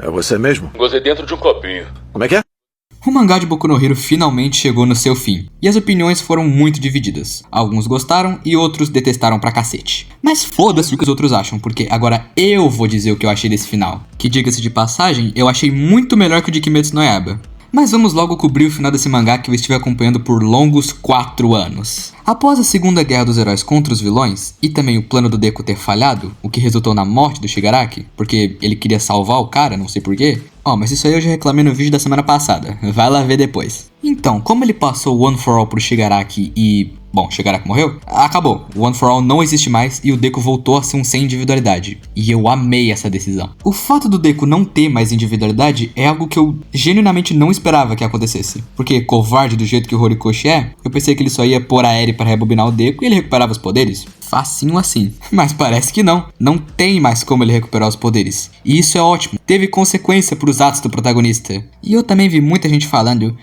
É você mesmo? Gozei dentro de um copinho. Como é que é? O mangá de Boku no Hero finalmente chegou no seu fim, e as opiniões foram muito divididas. Alguns gostaram e outros detestaram pra cacete. Mas foda-se o que os outros acham, porque agora eu vou dizer o que eu achei desse final. Que, diga-se de passagem, eu achei muito melhor que o de Kimetsu no Yaiba. Mas vamos logo cobrir o final desse mangá que eu estive acompanhando por longos 4 anos. Após a Segunda Guerra dos Heróis contra os vilões, e também o plano do Deku ter falhado, o que resultou na morte do Shigaraki, porque ele queria salvar o cara, não sei porquê. Mas isso aí eu já reclamei no vídeo da semana passada, vai lá ver depois. Então, como ele passou o One for All pro Shigaraki e... bom, Shigaraki morreu? Acabou, o One for All não existe mais e o Deku voltou a ser um sem individualidade. E eu amei essa decisão. O fato do Deku não ter mais individualidade é algo que eu genuinamente não esperava que acontecesse. Porque, covarde do jeito que o Horikoshi é, eu pensei que ele só ia pôr a Eri para rebobinar o Deku e ele recuperava os poderes. Facinho assim. Mas parece que não. Não tem mais como ele recuperar os poderes. E isso é ótimo. Teve consequência pros atos do protagonista. E eu também vi muita gente falando: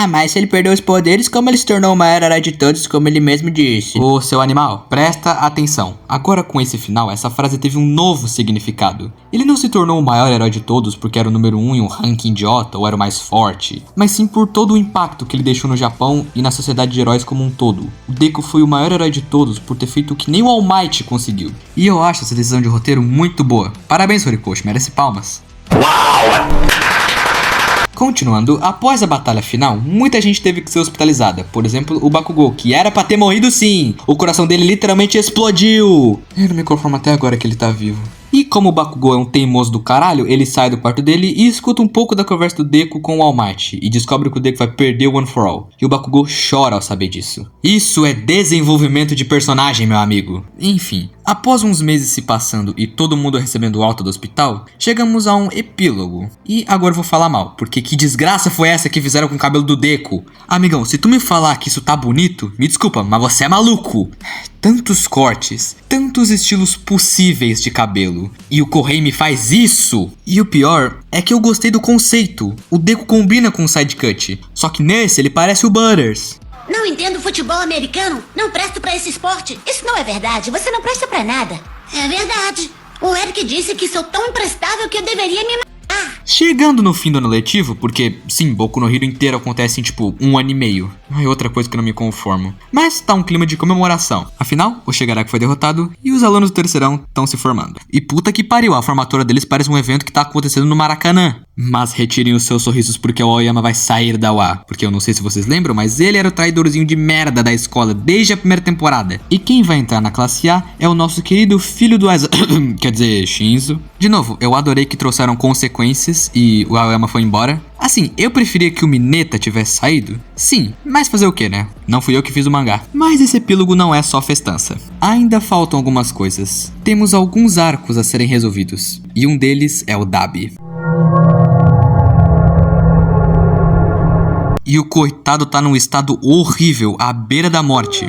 mas se ele perdeu os poderes, como ele se tornou o maior herói de todos, como ele mesmo disse? Ô, seu animal, presta atenção. Agora com esse final, essa frase teve um novo significado. Ele não se tornou o maior herói de todos porque era o número 1 em um ranking idiota ou era o mais forte, mas sim por todo o impacto que ele deixou no Japão e na sociedade de heróis como um todo. O Deku foi o maior herói de todos por ter feito o que nem o All Might conseguiu. E eu acho essa decisão de roteiro muito boa. Parabéns, Horikoshi, merece palmas. Uau! Continuando, após a batalha final, muita gente teve que ser hospitalizada. Por exemplo, o Bakugou, que era pra ter morrido sim. O coração dele literalmente explodiu. Eu não me conformo até agora que ele tá vivo. E como o Bakugou é um teimoso do caralho, ele sai do quarto dele e escuta um pouco da conversa do Deku com o All Might e descobre que o Deku vai perder o One for All. E o Bakugou chora ao saber disso. Isso é desenvolvimento de personagem, meu amigo. Enfim, após uns meses se passando e todo mundo recebendo alta do hospital, chegamos a um epílogo. E agora eu vou falar mal, porque que desgraça foi essa que fizeram com o cabelo do Deku? Amigão, se tu me falar que isso tá bonito, me desculpa, mas você é maluco. Tantos cortes, tantos estilos possíveis de cabelo, e o Correio me faz isso! E o pior é que eu gostei do conceito. O Deku combina com o side cut, só que nesse ele parece o Butters. Não entendo futebol americano, não presto pra esse esporte. Isso não é verdade, você não presta pra nada. É verdade. O Eric disse que sou tão imprestável que eu deveria me matar. Chegando no fim do ano letivo, porque sim, Boku no Hero inteiro acontece em tipo 1 ano e meio. Outra coisa que eu não me conformo. Mas tá um clima de comemoração. Afinal, o Shigaraki foi derrotado e os alunos do terceirão estão se formando. E puta que pariu, a formatura deles parece um evento que tá acontecendo no Maracanã. Mas retirem os seus sorrisos porque o Aoyama vai sair da UA. Porque eu não sei se vocês lembram, mas ele era o traidorzinho de merda da escola desde a primeira temporada. E quem vai entrar na classe A é o nosso querido filho do Aiza... quer dizer, Shinzo. De novo, eu adorei que trouxeram consequências e o Aoyama foi embora. Assim, eu preferia que o Mineta tivesse saído. Sim, mas fazer o que, né? Não fui eu que fiz o mangá. Mas esse epílogo não é só festança. Ainda faltam algumas coisas. Temos alguns arcos a serem resolvidos. E um deles é o Dabi. E o coitado tá num estado horrível, à beira da morte.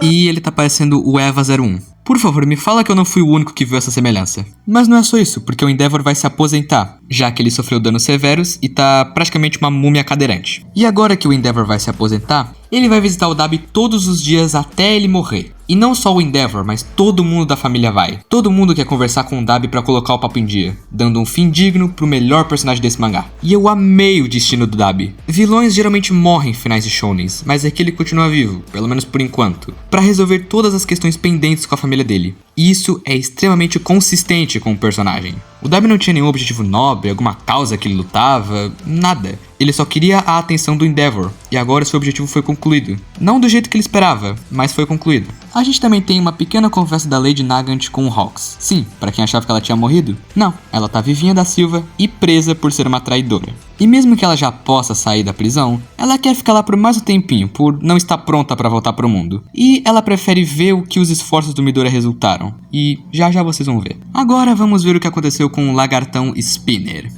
E ele tá parecendo o Eva 01. Por favor, me fala que eu não fui o único que viu essa semelhança. Mas não é só isso, porque o Endeavor vai se aposentar, já que ele sofreu danos severos e tá praticamente uma múmia cadeirante. E agora que o Endeavor vai se aposentar, ele vai visitar o Dabi todos os dias até ele morrer. E não só o Endeavor, mas todo mundo da família vai. Todo mundo quer conversar com o Dabi pra colocar o papo em dia, dando um fim digno pro melhor personagem desse mangá. E eu amei o destino do Dabi. Vilões geralmente morrem em finais de shounens, mas aqui ele continua vivo, pelo menos por enquanto, pra resolver todas as questões pendentes com a família dele. E isso é extremamente consistente com o personagem. O Dabi não tinha nenhum objetivo nobre, alguma causa que ele lutava, nada. Ele só queria a atenção do Endeavor, e agora seu objetivo foi concluído. Não do jeito que ele esperava, mas foi concluído. A gente também tem uma pequena conversa da Lady Nagant com o Hawks. Sim, pra quem achava que ela tinha morrido, não, ela tá vivinha da Silva e presa por ser uma traidora. E mesmo que ela já possa sair da prisão, ela quer ficar lá por mais um tempinho, por não estar pronta pra voltar pro mundo. E ela prefere ver o que os esforços do Midoriya resultaram. E já já vocês vão ver. Agora vamos ver o que aconteceu com o lagartão Spinner.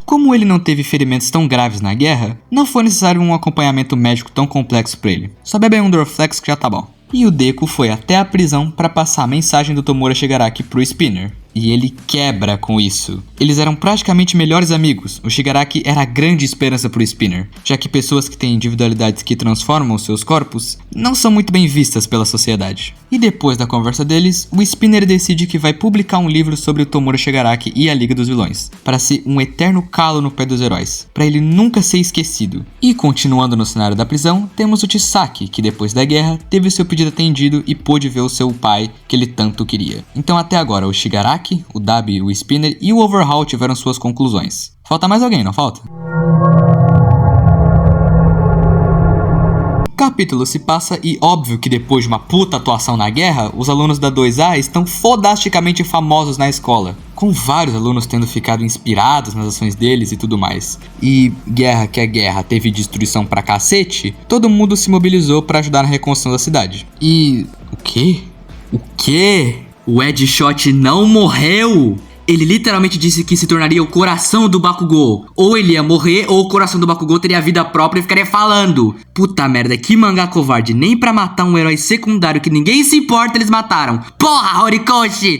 Como ele não teve ferimentos tão graves na guerra, não foi necessário um acompanhamento médico tão complexo pra ele. Só bebe um Dorflex que já tá bom. E o Deku foi até a prisão para passar a mensagem do Tomura Shigaraki pro Spinner. e ele quebra com isso. Eles eram praticamente melhores amigos. O Shigaraki era a grande esperança pro Spinner, já que pessoas que têm individualidades que transformam seus corpos não são muito bem vistas pela sociedade. E depois da conversa deles, o Spinner decide que vai publicar um livro sobre o Tomura Shigaraki e a Liga dos Vilões, para ser um eterno calo no pé dos heróis, para ele nunca ser esquecido. E continuando no cenário da prisão, temos o Chisaki, que depois da guerra teve seu pedido atendido e pôde ver o seu pai que ele tanto queria. Então até agora o Shigaraki, o Dabi, o Spinner e o Overhaul tiveram suas conclusões. Falta mais alguém, não falta? O capítulo se passa e óbvio que depois de uma puta atuação na guerra, os alunos da 2A estão fodasticamente famosos na escola, com vários alunos tendo ficado inspirados nas ações deles e tudo mais. E guerra que é guerra, teve destruição pra cacete, todo mundo se mobilizou pra ajudar na reconstrução da cidade. E... o quê? O quê? O Edgeshot não morreu? Ele literalmente disse que se tornaria o coração do Bakugou. Ou ele ia morrer, ou o coração do Bakugou teria vida própria e ficaria falando. Puta merda, que mangá covarde. Nem pra matar um herói secundário que ninguém se importa eles mataram. Porra, Horikoshi!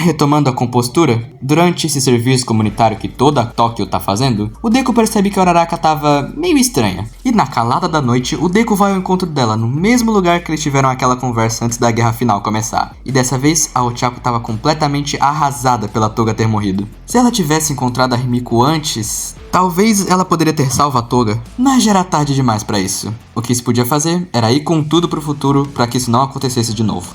Retomando a compostura, durante esse serviço comunitário que toda Tóquio tá fazendo, o Deku percebe que a Uraraka tava meio estranha. E na calada da noite, o Deku vai ao encontro dela no mesmo lugar que eles tiveram aquela conversa antes da guerra final começar. E dessa vez, a Ochako tava completamente arrasada pela Toga ter morrido. Se ela tivesse encontrado a Himiko antes, talvez ela poderia ter salvo a Toga, mas já era tarde demais pra isso. O que se podia fazer era ir com tudo pro futuro pra que isso não acontecesse de novo.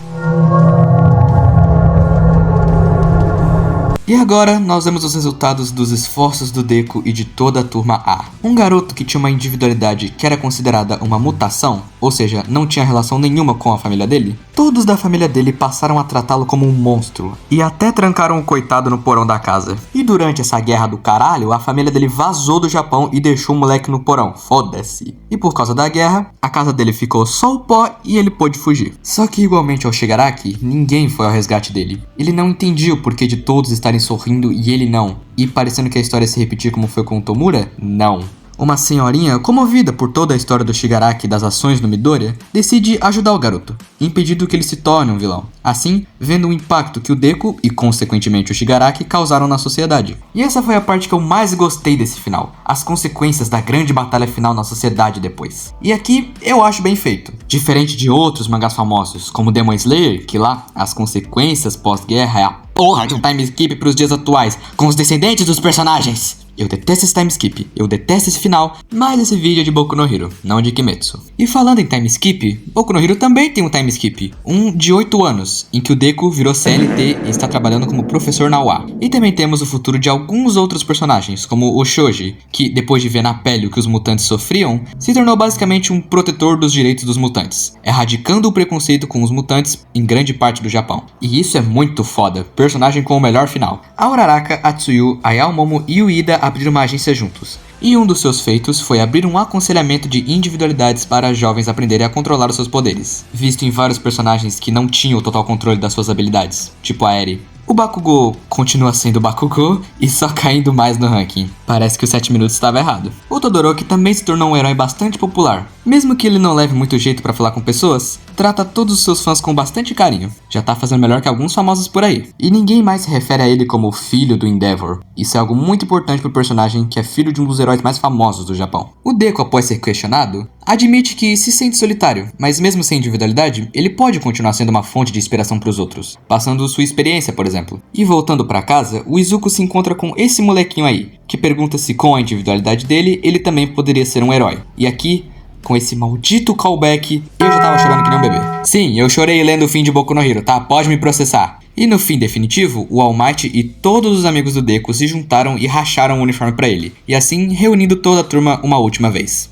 E agora, nós vemos os resultados dos esforços do Deku e de toda a turma A. Um garoto que tinha uma individualidade que era considerada uma mutação, ou seja, não tinha relação nenhuma com a família dele, todos da família dele passaram a tratá-lo como um monstro, e até trancaram o coitado no porão da casa. E durante essa guerra do caralho, a família dele vazou do Japão e deixou o moleque no porão, foda-se. E por causa da guerra, a casa dele ficou só o pó e ele pôde fugir. Só que igualmente ao Shigaraki, ninguém foi ao resgate dele. Ele não entendia o porquê de todos estarem sorrindo e ele não. E parecendo que a história se repetir como foi com o Tomura, não. Uma senhorinha, comovida por toda a história do Shigaraki e das ações do Midoriya, decide ajudar o garoto, impedindo que ele se torne um vilão. Assim, vendo o impacto que o Deku e consequentemente o Shigaraki causaram na sociedade. E essa foi a parte que eu mais gostei desse final, as consequências da grande batalha final na sociedade depois. E aqui eu acho bem feito. Diferente de outros mangás famosos, como Demon Slayer, que lá as consequências pós-guerra é a porra de um time skip pros dias atuais, com os descendentes dos personagens. Eu detesto esse time skip, eu detesto esse final, mas esse vídeo é de Boku no Hero, não de Kimetsu. E falando em time skip, Boku no Hero também tem um time skip, um de 8 anos, em que o Deku virou CLT e está trabalhando como professor na UA. E também temos o futuro de alguns outros personagens, como o Shoji, que depois de ver na pele o que os mutantes sofriam, se tornou basicamente um protetor dos direitos dos mutantes, erradicando o preconceito com os mutantes em grande parte do Japão. E isso é muito foda, personagem com o melhor final. A Uraraka, a Tsuyu, a Yaomomo e o Ida abriram uma agência juntos. E um dos seus feitos foi abrir um aconselhamento de individualidades para jovens aprenderem a controlar os seus poderes, visto em vários personagens que não tinham o total controle das suas habilidades, tipo a Eri. O Bakugou continua sendo Bakugou e só caindo mais no ranking. Parece que o 7 minutos estava errado. O Todoroki também se tornou um herói bastante popular. Mesmo que ele não leve muito jeito pra falar com pessoas, trata todos os seus fãs com bastante carinho. Já tá fazendo melhor que alguns famosos por aí. E ninguém mais se refere a ele como o filho do Endeavor. Isso é algo muito importante pro personagem que é filho de um dos heróis mais famosos do Japão. O Deku, após ser questionado, admite que se sente solitário, mas mesmo sem individualidade, ele pode continuar sendo uma fonte de inspiração pros outros, passando sua experiência, por exemplo. E voltando pra casa, o Izuku se encontra com esse molequinho aí, que pergunta se com a individualidade dele, ele também poderia ser um herói. E aqui, com esse maldito callback, eu já tava chorando que nem um bebê. Sim, eu chorei lendo o fim de Boku no Hero, tá? Pode me processar. E no fim definitivo, o All Might e todos os amigos do Deku se juntaram e racharam o uniforme pra ele, e assim reunindo toda a turma uma última vez.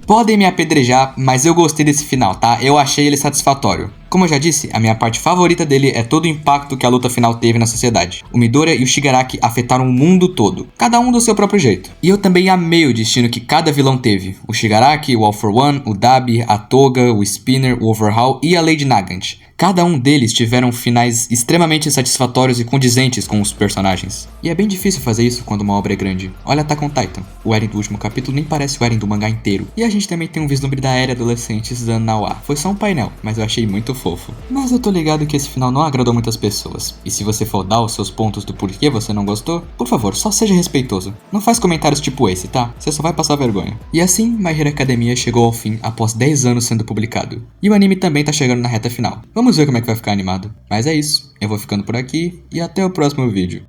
Podem me apedrejar, mas eu gostei desse final, tá? Eu achei ele satisfatório. Como eu já disse, a minha parte favorita dele é todo o impacto que a luta final teve na sociedade. O Midoriya e o Shigaraki afetaram o mundo todo, cada um do seu próprio jeito. E eu também amei o destino que cada vilão teve. O Shigaraki, o All For One, o Dabi, a Toga, o Spinner, o Overhaul e a Lady Nagant. Cada um deles tiveram finais extremamente satisfatórios e condizentes com os personagens. E é bem difícil fazer isso quando uma obra é grande. Olha Attack on Titan. O Eren do último capítulo nem parece o Eren do mangá inteiro. E a gente também tem um vislumbre da era adolescente estudando na UA. Foi só um painel, mas eu achei muito fofo. Mas eu tô ligado que esse final não agradou muitas pessoas. E se você for dar os seus pontos do porquê você não gostou, por favor, só seja respeitoso. Não faz comentários tipo esse, tá? Você só vai passar vergonha. E assim, My Hero Academia chegou ao fim após 10 anos sendo publicado. E o anime também tá chegando na reta final. Vamos ver como é que vai ficar animado. Mas é isso, eu vou ficando por aqui e até o próximo vídeo.